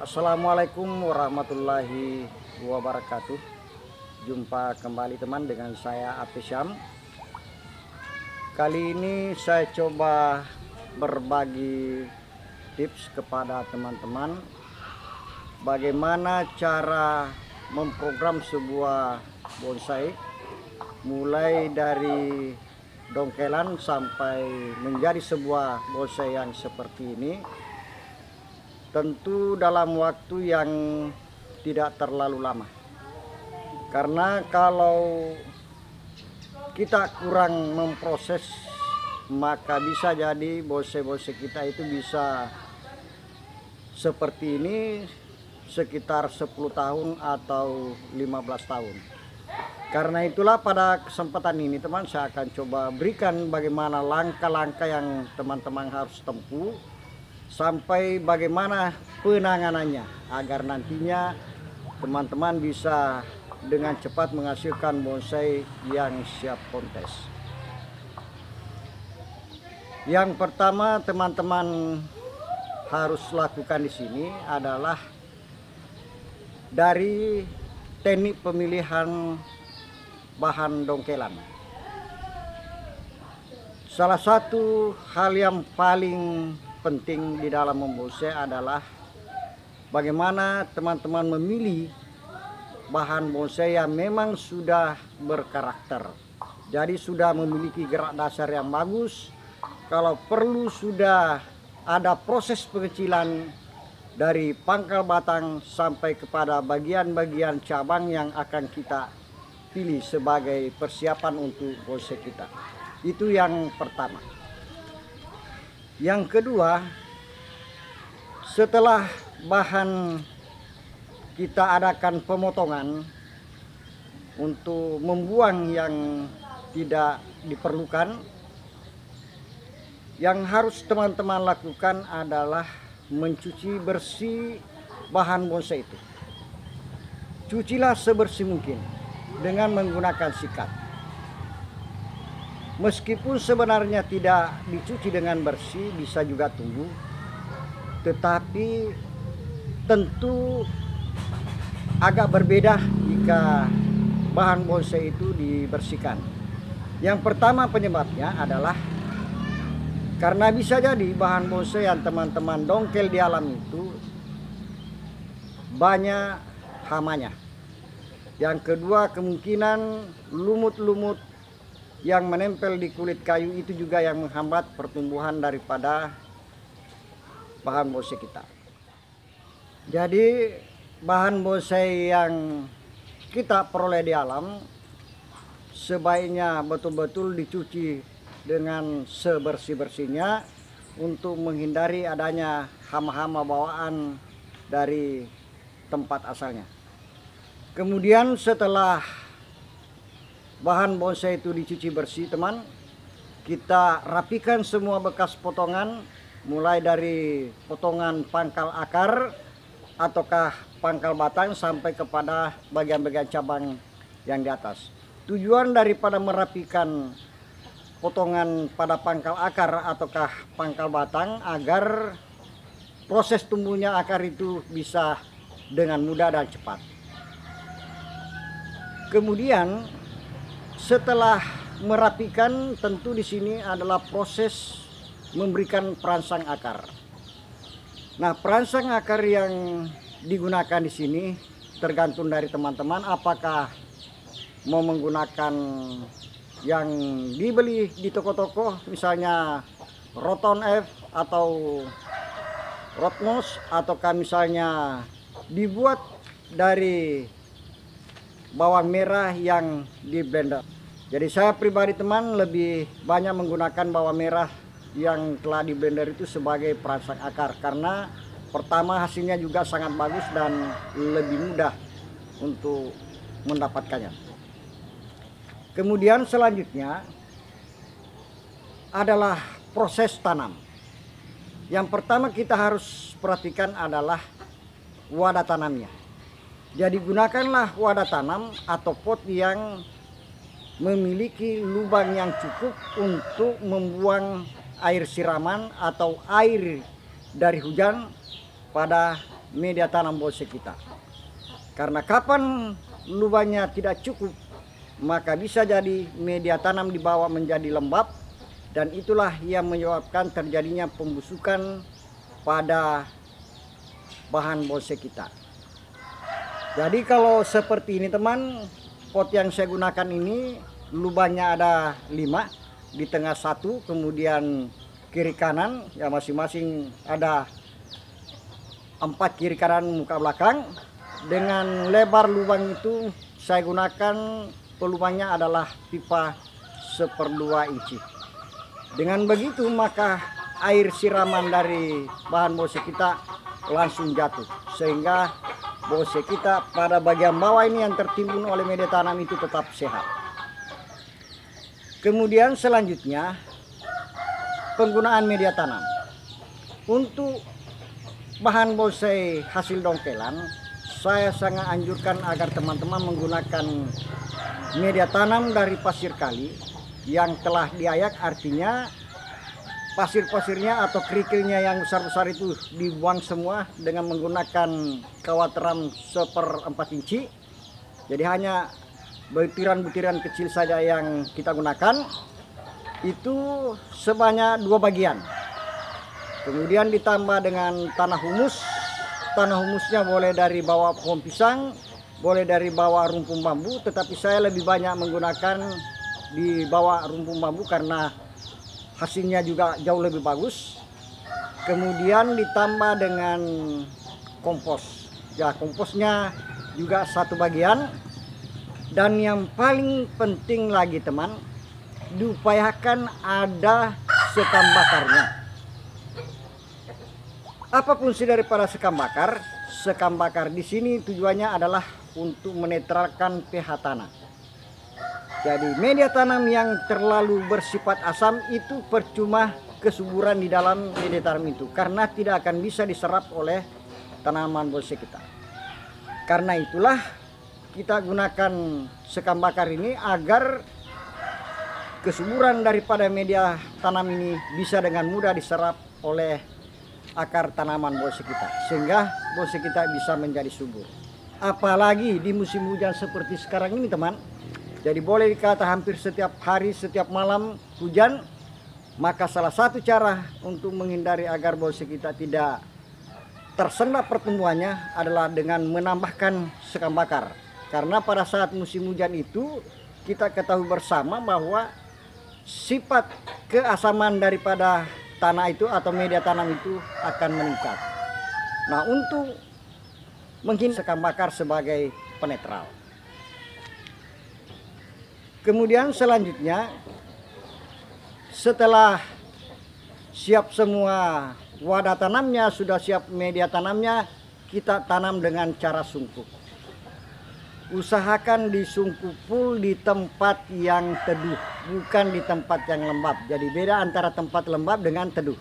Assalamualaikum warahmatullahi wabarakatuh. Jumpa kembali teman dengan saya Apisyam. Kali ini saya coba berbagi tips kepada teman-teman bagaimana cara memprogram sebuah bonsai mulai dari dongkelan sampai menjadi sebuah bonsai yang seperti ini. Tentu dalam waktu yang tidak terlalu lama, karena kalau kita kurang memproses maka bisa jadi bonsai-bonsai kita itu bisa seperti ini sekitar 10 tahun atau 15 tahun. Karena itulah pada kesempatan ini teman, saya akan coba berikan bagaimana langkah-langkah yang teman-teman harus tempuh sampai bagaimana penanganannya agar nantinya teman-teman bisa dengan cepat menghasilkan bonsai yang siap kontes. Yang pertama teman-teman harus lakukan di sini adalah dari teknik pemilihan bahan dongkelan. Salah satu hal yang paling penting di dalam membonsai adalah bagaimana teman-teman memilih bahan bonsai yang memang sudah berkarakter. Jadi sudah memiliki gerak dasar yang bagus. Kalau perlu sudah ada proses pengecilan dari pangkal batang sampai kepada bagian-bagian cabang yang akan kita pilih sebagai persiapan untuk bonsai kita. Itu yang pertama. Yang kedua, setelah bahan kita adakan pemotongan untuk membuang yang tidak diperlukan, yang harus teman-teman lakukan adalah mencuci bersih bahan bonsai itu. Cucilah sebersih mungkin dengan menggunakan sikat. Meskipun sebenarnya tidak dicuci dengan bersih, bisa juga tumbuh, tetapi tentu agak berbeda jika bahan bonsai itu dibersihkan. Yang pertama penyebabnya adalah karena bisa jadi bahan bonsai yang teman-teman dongkel di alam itu banyak hamanya. Yang kedua, kemungkinan lumut-lumut yang menempel di kulit kayu itu juga yang menghambat pertumbuhan daripada bahan bonsai kita. Jadi bahan bonsai yang kita peroleh di alam sebaiknya betul-betul dicuci dengan sebersih-bersihnya untuk menghindari adanya hama-hama bawaan dari tempat asalnya. Kemudian setelah bahan bonsai itu dicuci bersih teman, kita rapikan semua bekas potongan, mulai dari potongan pangkal akar ataukah pangkal batang sampai kepada bagian-bagian cabang yang di atas. Tujuan daripada merapikan potongan pada pangkal akar ataukah pangkal batang agar proses tumbuhnya akar itu bisa dengan mudah dan cepat. Kemudian setelah merapikan, tentu di sini adalah proses memberikan perangsang akar. Nah, perangsang akar yang digunakan di sini tergantung dari teman-teman apakah mau menggunakan yang dibeli di toko-toko, misalnya Roton F atau Rotmos, ataukah misalnya dibuat dari bawang merah yang di blender. Jadi saya pribadi teman lebih banyak menggunakan bawang merah yang telah di blender itu sebagai perangsang akar, karena pertama hasilnya juga sangat bagus dan lebih mudah untuk mendapatkannya. Kemudian selanjutnya adalah proses tanam. Yang pertama kita harus perhatikan adalah wadah tanamnya. Jadi gunakanlah wadah tanam atau pot yang memiliki lubang yang cukup untuk membuang air siraman atau air dari hujan pada media tanam bolsek kita. Karena kapan lubangnya tidak cukup, maka bisa jadi media tanam di bawah menjadi lembab, dan itulah yang menyebabkan terjadinya pembusukan pada bahan bolsek kita. Jadi kalau seperti ini teman, pot yang saya gunakan ini lubangnya ada 5, di tengah 1, kemudian kiri kanan ya masing-masing ada 4 kiri kanan muka belakang. Dengan lebar lubang itu saya gunakan pelubangnya adalah pipa 1/2 inci. Dengan begitu maka air siraman dari bahan bolsek kita langsung jatuh, sehingga bolsek kita pada bagian bawah ini yang tertimbun oleh media tanam itu tetap sehat. Kemudian selanjutnya penggunaan media tanam. Untuk bahan bonsai hasil dongkelan, saya sangat anjurkan agar teman-teman menggunakan media tanam dari pasir kali yang telah diayak, artinya pasir-pasirnya atau kerikilnya yang besar-besar itu dibuang semua dengan menggunakan kawat ram 1/4 inci. Jadi hanya butiran-butiran kecil saja yang kita gunakan, itu sebanyak 2 bagian. Kemudian ditambah dengan tanah humus. Tanah humusnya boleh dari bawah pohon pisang, boleh dari bawah rumpun bambu, tetapi saya lebih banyak menggunakan di bawah rumpun bambu karena hasilnya juga jauh lebih bagus. Kemudian ditambah dengan kompos. Ya, komposnya juga 1 bagian. Dan yang paling penting lagi teman, diupayakan ada sekam bakarnya. Apa fungsi daripada sekam bakar? Sekam bakar di sini tujuannya adalah untuk menetralkan pH tanah. Jadi media tanam yang terlalu bersifat asam itu percuma kesuburan di dalam media tanam itu, karena tidak akan bisa diserap oleh tanaman bolsek kita. Karena itulah kita gunakan sekam bakar ini agar kesuburan daripada media tanam ini bisa dengan mudah diserap oleh akar tanaman bolsek kita, sehingga bolsek kita bisa menjadi subur. Apalagi di musim hujan seperti sekarang ini teman, jadi boleh dikata hampir setiap hari, setiap malam hujan. Maka salah satu cara untuk menghindari agar bolsek kita tidak tersendat pertumbuhannya adalah dengan menambahkan sekam bakar. Karena pada saat musim hujan itu kita ketahui bersama bahwa sifat keasaman daripada tanah itu atau media tanam itu akan meningkat. Nah, untuk menghindari sekam bakar sebagai penetral. Kemudian selanjutnya, setelah siap semua wadah tanamnya, sudah siap media tanamnya, kita tanam dengan cara sungkup. Usahakan disungkup full di tempat yang teduh, bukan di tempat yang lembab. Jadi beda antara tempat lembab dengan teduh.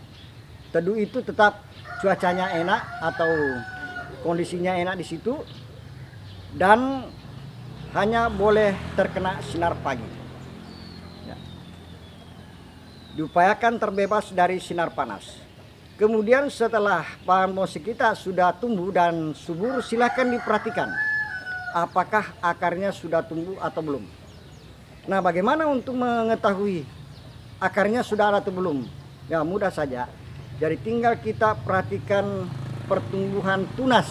Teduh itu tetap cuacanya enak atau kondisinya enak di situ, dan hanya boleh terkena sinar pagi. Ya. Diupayakan terbebas dari sinar panas. Kemudian setelah bahan bolsek kita sudah tumbuh dan subur, silakan diperhatikan apakah akarnya sudah tumbuh atau belum. Nah, bagaimana untuk mengetahui akarnya sudah ada atau belum? Ya, mudah saja. Jadi tinggal kita perhatikan pertumbuhan tunas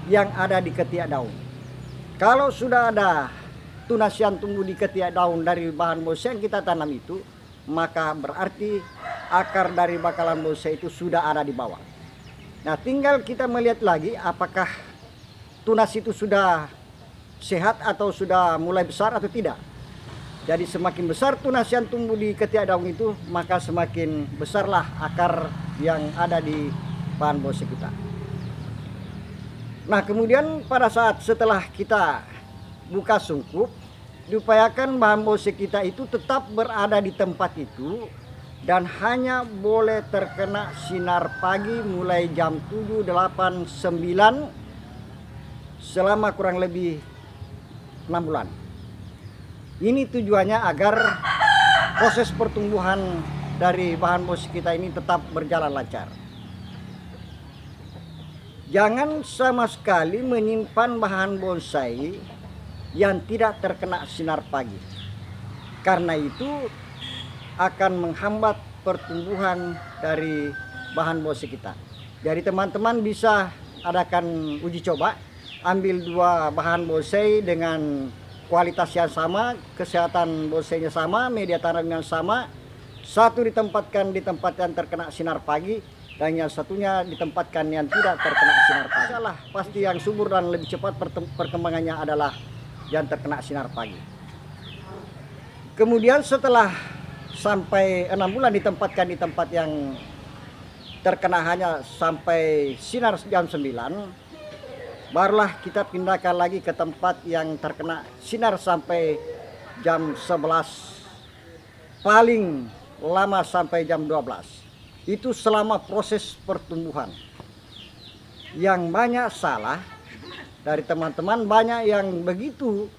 yang ada di ketiak daun. Kalau sudah ada tunas yang tumbuh di ketiak daun dari bahan bolsek yang kita tanam itu, maka berarti akar dari bakalan bolsek itu sudah ada di bawah. Nah, tinggal kita melihat lagi apakah tunas itu sudah sehat atau sudah mulai besar atau tidak. Jadi semakin besar tunas yang tumbuh di ketiak daun itu, maka semakin besarlah akar yang ada di bahan bolsek kita. Nah, kemudian pada saat setelah kita buka sungkup, diupayakan bahan bolsek kita itu tetap berada di tempat itu dan hanya boleh terkena sinar pagi mulai jam 7, 8, 9 selama kurang lebih 6 bulan. Ini tujuannya agar proses pertumbuhan dari bahan bolsek kita ini tetap berjalan lancar. Jangan sama sekali menyimpan bahan bonsai yang tidak terkena sinar pagi. Karena itu akan menghambat pertumbuhan dari bahan bonsai kita. Jadi teman-teman bisa adakan uji coba, ambil 2 bahan bonsai dengan kualitas yang sama, kesehatan bonsainya sama, media tanam yang sama. Satu ditempatkan di tempat yang terkena sinar pagi, dan yang satunya ditempatkan yang tidak terkena sinar pagi. Salah, pasti yang subur dan lebih cepat perkembangannya adalah yang terkena sinar pagi. Kemudian setelah sampai 6 bulan ditempatkan di tempat yang terkena hanya sampai sinar jam 9, barulah kita pindahkan lagi ke tempat yang terkena sinar sampai jam 11, paling lama sampai jam 12. Itu selama proses pertumbuhan. Yang banyak salah dari teman-teman, banyak yang begitu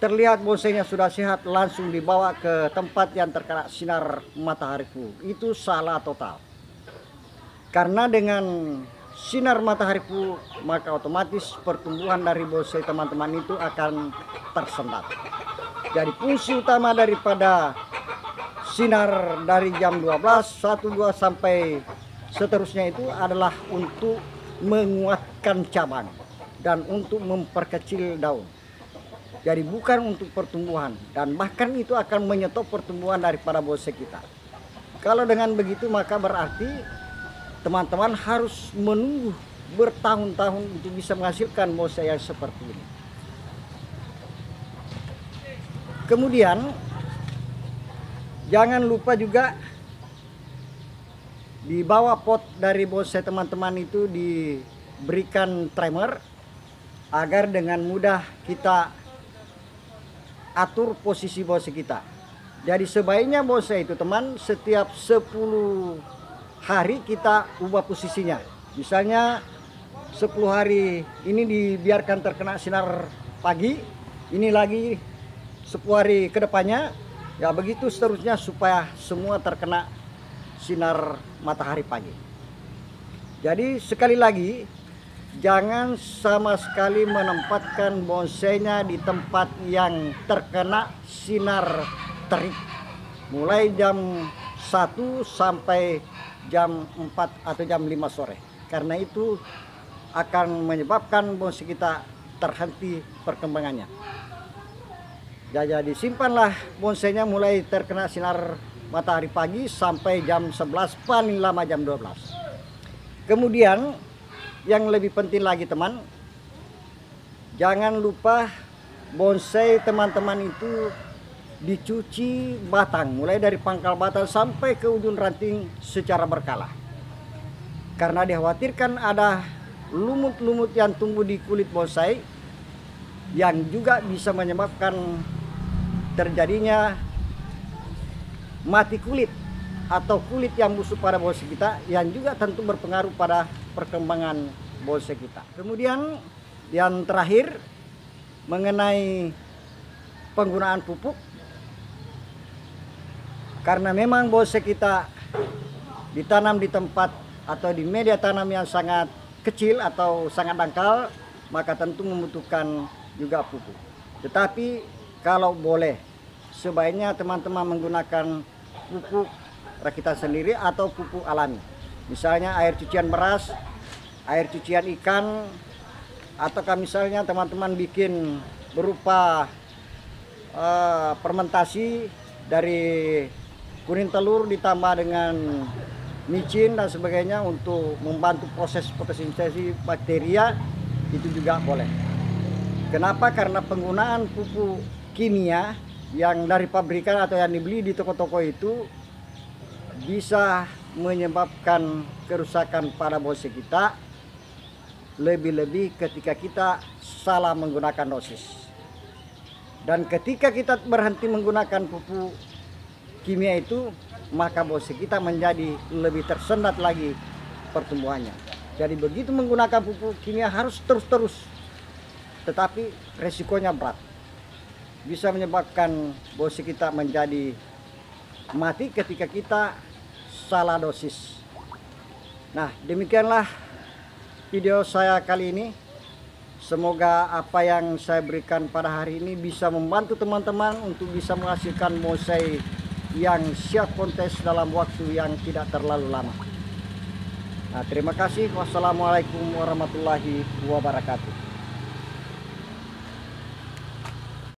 terlihat bonsainya sudah sehat langsung dibawa ke tempat yang terkena sinar matahari full. Itu salah total. Karena dengan sinar matahari full, maka otomatis pertumbuhan dari bonsai teman-teman itu akan tersendat. Jadi fungsi utama daripada sinar dari jam 12, 1, 2 sampai seterusnya itu adalah untuk menguatkan cabang dan untuk memperkecil daun. Jadi bukan untuk pertumbuhan, dan bahkan itu akan menyetop pertumbuhan daripada bonsai kita. Kalau dengan begitu maka berarti teman-teman harus menunggu bertahun-tahun untuk bisa menghasilkan bonsai yang seperti ini. Kemudian jangan lupa juga di bawah pot dari bonsai teman-teman itu diberikan trimmer agar dengan mudah kita atur posisi bonsai kita. Jadi sebaiknya bonsai itu teman setiap 10 hari kita ubah posisinya. Misalnya 10 hari ini dibiarkan terkena sinar pagi, ini lagi 10 hari ke depannya. Ya begitu seterusnya supaya semua terkena sinar matahari pagi. Jadi sekali lagi, jangan sama sekali menempatkan bonsainya di tempat yang terkena sinar terik. Mulai jam 1 sampai jam 4 atau jam 5 sore. Karena itu akan menyebabkan bonsai kita terhenti perkembangannya. Jadi simpanlah bonsainya mulai terkena sinar matahari pagi sampai jam 11, paling lama jam 12. Kemudian yang lebih penting lagi teman, jangan lupa bonsai teman-teman itu dicuci batang, mulai dari pangkal batang sampai ke ujung ranting secara berkala. Karena dikhawatirkan ada lumut-lumut yang tumbuh di kulit bonsai yang juga bisa menyebabkan terjadinya mati kulit atau kulit yang busuk pada bonsai kita, yang juga tentu berpengaruh pada perkembangan bonsai kita. Kemudian yang terakhir mengenai penggunaan pupuk, karena memang bonsai kita ditanam di tempat atau di media tanam yang sangat kecil atau sangat dangkal, maka tentu membutuhkan juga pupuk. Tetapi kalau boleh, sebaiknya teman-teman menggunakan pupuk rakitan sendiri atau pupuk alami. Misalnya air cucian beras, air cucian ikan, ataukah misalnya teman-teman bikin berupa fermentasi dari kuning telur ditambah dengan micin dan sebagainya untuk membantu proses fotosintesis bakteria, itu juga boleh. Kenapa? Karena penggunaan pupuk kimia yang dari pabrikan atau yang dibeli di toko-toko itu bisa menyebabkan kerusakan pada bonsai kita, lebih-lebih ketika kita salah menggunakan dosis. Dan ketika kita berhenti menggunakan pupuk kimia itu, maka bonsai kita menjadi lebih tersendat lagi pertumbuhannya. Jadi begitu menggunakan pupuk kimia harus terus-terus, tetapi resikonya berat. Bisa menyebabkan bonsai kita menjadi mati ketika kita salah dosis. Nah, demikianlah video saya kali ini. Semoga apa yang saya berikan pada hari ini bisa membantu teman-teman untuk bisa menghasilkan bonsai yang siap kontes dalam waktu yang tidak terlalu lama. Nah, terima kasih. Wassalamualaikum warahmatullahi wabarakatuh.